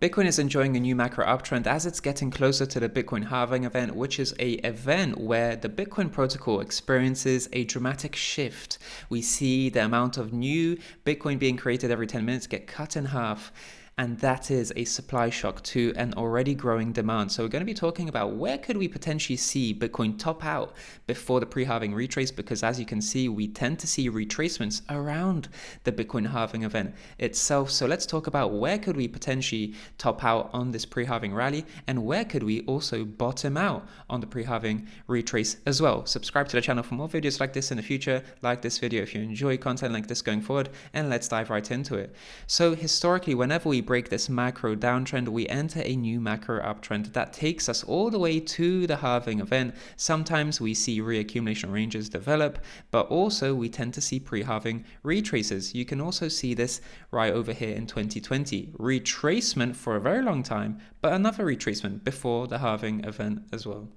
Bitcoin is enjoying a new macro uptrend as it's getting closer to the Bitcoin Halving event, which is an event where the Bitcoin protocol experiences a dramatic shift. We see the amount of new Bitcoin being created every 10 minutes get cut in half. And that is a supply shock to an already growing demand. So we're going to be talking about where could we potentially see Bitcoin top out before the pre-halving retrace, because as you can see, we tend to see retracements around the Bitcoin halving event itself. So let's talk about where could we potentially top out on this pre-halving rally, and where could we also bottom out on the pre-halving retrace as well. Subscribe to the channel for more videos like this in the future. Like this video if you enjoy content like this going forward, and let's dive right into it. So historically, whenever we break this macro downtrend, we enter a new macro uptrend that takes us all the way to the halving event. Sometimes we see reaccumulation ranges develop, but also we tend to see pre-halving retraces. You can also see this right over here in 2020. Retracement for a very long time, but another retracement before the halving event as well.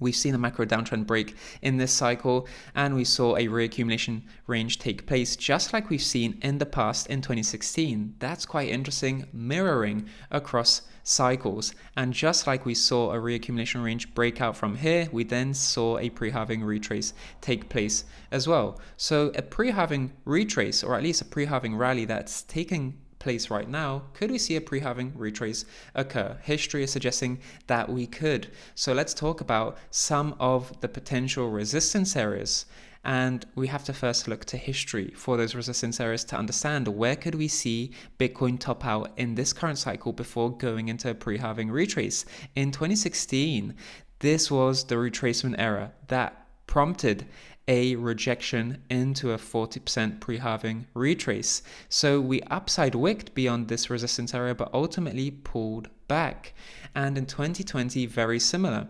We've seen a macro downtrend break in this cycle, and we saw a reaccumulation range take place just like we've seen in the past in 2016. That's quite interesting, mirroring across cycles. And just like we saw a reaccumulation range break out from here, we then saw a pre-halving retrace take place as well. So a pre-halving retrace, or at least a pre-halving rally that's taking place right now, could we see a pre-halving retrace occur? History is suggesting that we could. So let's talk about some of the potential resistance areas. And we have to first look to history for those resistance areas to understand where could we see Bitcoin top out in this current cycle before going into a pre-halving retrace. In 2016, this was the retracement era that prompted a rejection into a 40% pre-halving retrace. So we upside wicked beyond this resistance area, but ultimately pulled back. And in 2020, very similar.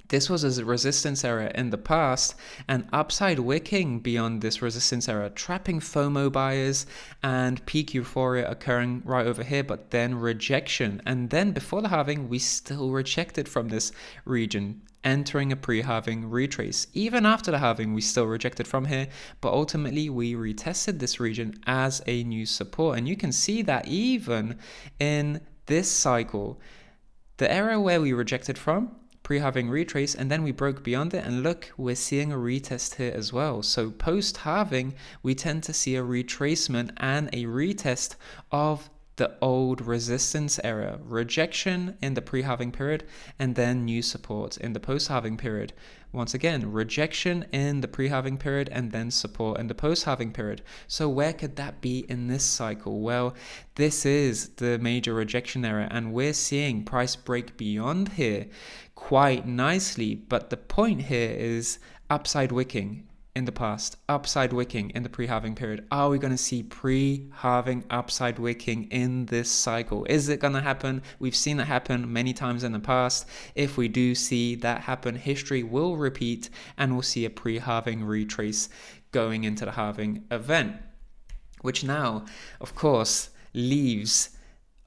This was a resistance area in the past, and upside wicking beyond this resistance area, trapping FOMO buyers and peak euphoria occurring right over here, but then rejection. And then before the halving, we still rejected from this region, entering a pre-halving retrace. Even after the halving, we still rejected from here, but ultimately we retested this region as a new support. And you can see that even in this cycle, the area where we rejected from, pre-halving retrace, and then we broke beyond it, and look, we're seeing a retest here as well. So post-halving, we tend to see a retracement and a retest of the old resistance area, rejection in the pre-halving period, and then new support in the post-halving period. Once again, rejection in the pre-halving period and then support in the post-halving period. So where could that be in this cycle? Well, this is the major rejection area, and we're seeing price break beyond here quite nicely. But the point here is upside wicking in the past, upside wicking in the pre-halving period. Are we going to see pre-halving upside wicking in this cycle? Is it going to happen? We've seen it happen many times in the past. If we do see that happen, history will repeat, and we'll see a pre-halving retrace going into the halving event, which now, of course, leaves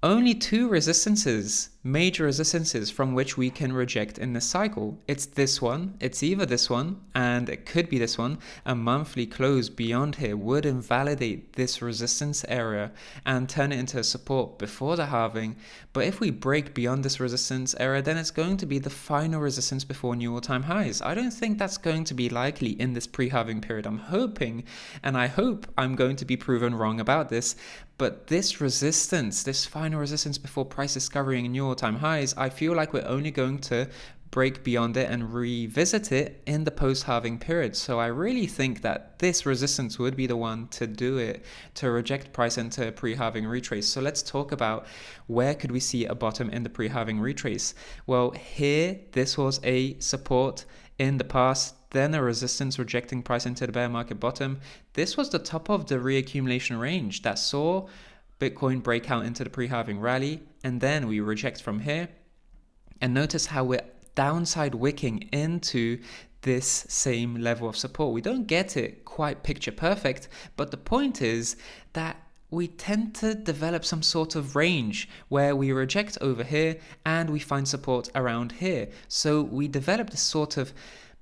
only two resistances, major resistances from which we can reject in this cycle. It's this one, it's either this one, and it could be this one. A monthly close beyond here would invalidate this resistance area and turn it into a support before the halving. But if we break beyond this resistance area, then it's going to be the final resistance before new all-time highs. I don't think that's going to be likely in this pre-halving period. I'm hoping, and I hope I'm going to be proven wrong about this, but this resistance, this final resistance before price discovering new all-time highs, I feel like we're only going to break beyond it and revisit it in the post-halving period. So I really think that this resistance would be the one to do it, to reject price into a pre-halving retrace. So let's talk about where could we see a bottom in the pre-halving retrace. Well, here, this was a support in the past, then a resistance rejecting price into the bear market bottom. This was the top of the reaccumulation range that saw Bitcoin break out into the pre-halving rally, and then we reject from here. And notice how we're downside wicking into this same level of support. We don't get it quite picture perfect, but the point is that we tend to develop some sort of range where we reject over here and we find support around here. So we develop this sort of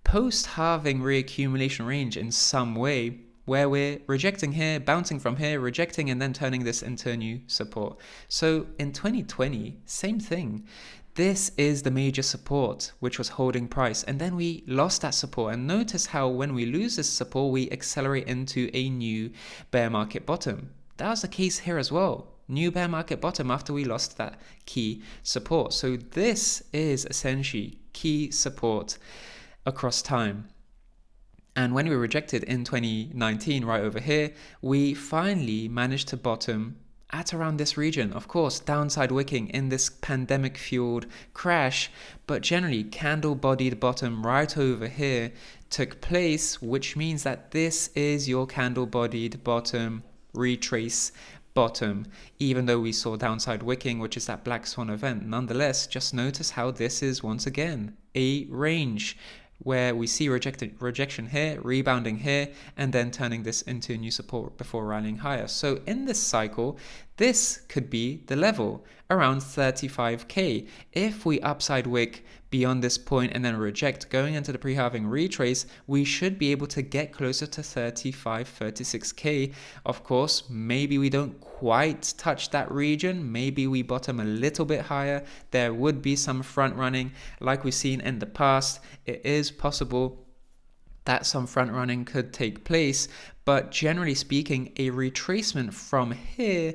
post-halving reaccumulation range in some way where we're rejecting here, bouncing from here, rejecting, and then turning this into a new support. So in 2020, same thing. This is the major support, which was holding price, and then we lost that support. And notice how when we lose this support, we accelerate into a new bear market bottom. That was the case here as well. New bear market bottom after we lost that key support. So this is essentially key support across time. And when we rejected in 2019, right over here, we finally managed to bottom at around this region. Of course, downside wicking in this pandemic-fueled crash, but generally candle-bodied bottom right over here took place, which means that this is your candle-bodied bottom, retrace bottom, even though we saw downside wicking, which is that black swan event. Nonetheless, just notice how this is once again a range where we see rejection here, rebounding here, and then turning this into new support before rallying higher. So in this cycle, this could be the level around 35k. If we upside wick beyond this point and then reject going into the pre-halving retrace, we should be able to get closer to 36k. Of course, maybe we don't quite touch that region. Maybe we bottom a little bit higher. There would be some front running like we've seen in the past. It is possible that some front running could take place, but generally speaking, a retracement from here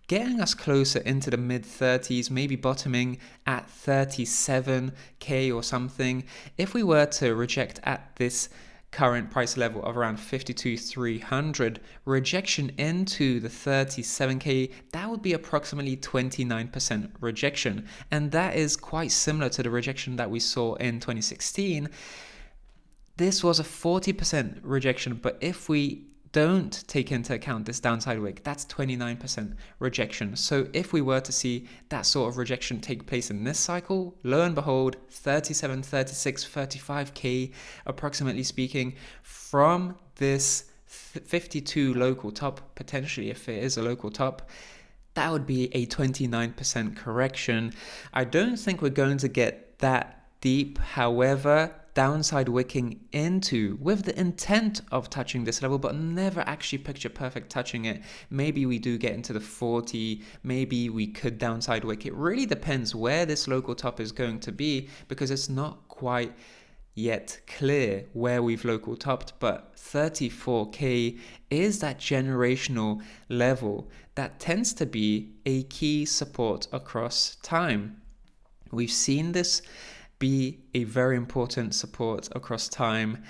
getting us closer into the mid 30s, maybe bottoming at 37k or something. If we were to reject at this current price level of around 52,300, rejection into the 37k, that would be approximately 29% rejection. And that is quite similar to the rejection that we saw in 2016. This was a 40% rejection, but if we don't take into account this downside wick, that's 29% rejection. So if we were to see that sort of rejection take place in this cycle, lo and behold, 37, 36, 35k, approximately speaking, from this 52 local top, potentially if it is a local top, that would be a 29% correction. I don't think we're going to get that deep. However, downside wicking into with the intent of touching this level, but never actually picture perfect touching it. Maybe we do get into the 40, maybe we could downside wick. It really depends where this local top is going to be, because it's not quite yet clear where we've local topped, but 34k is that generational level that tends to be a key support across time. We've seen this be a very important support across time.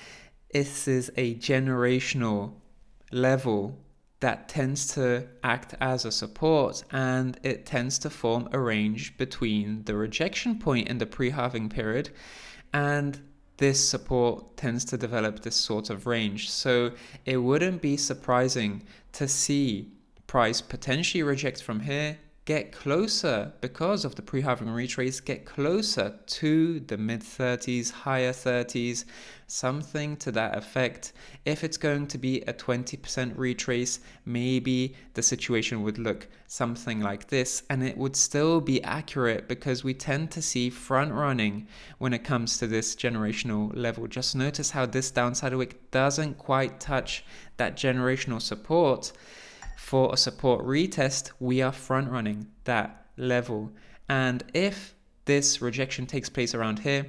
This is a generational level that tends to act as a support, and it tends to form a range between the rejection point in the pre-halving period, and this support tends to develop this sort of range. So it wouldn't be surprising to see price potentially reject from here, get closer because of the pre-halving retrace, get closer to the mid 30s, higher 30s, something to that effect. If it's going to be a 20% retrace, maybe the situation would look something like this, and it would still be accurate because we tend to see front running when it comes to this generational level. Just notice how this downside wick doesn't quite touch that generational support. For a support retest, we are front running that level. And if this rejection takes place around here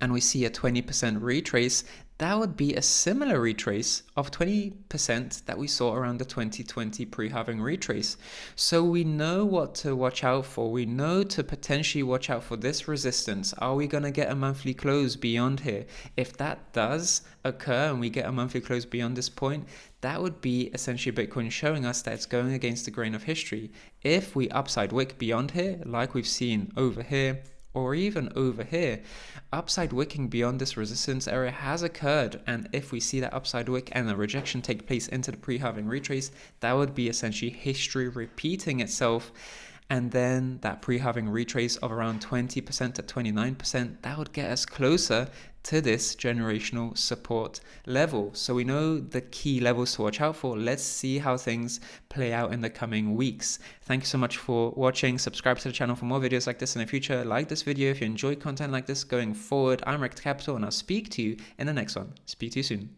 and we see a 20% retrace, that would be a similar retrace of 20% that we saw around the 2020 pre-halving retrace. So we know what to watch out for. We know to potentially watch out for this resistance. Are we going to get a monthly close beyond here? If that does occur and we get a monthly close beyond this point, that would be essentially Bitcoin showing us that it's going against the grain of history. If we upside wick beyond here, like we've seen over here, or even over here, upside wicking beyond this resistance area has occurred, and if we see that upside wick and the rejection take place into the pre-halving retrace, that would be essentially history repeating itself. And then that pre-halving retrace of around 20% to 29%, that would get us closer to this generational support level. So we know the key levels to watch out for. Let's see how things play out in the coming weeks. Thank you so much for watching. Subscribe to the channel for more videos like this in the future. Like this video if you enjoy content like this going forward. I'm Rekt Capital, and I'll speak to you in the next one. Speak to you soon.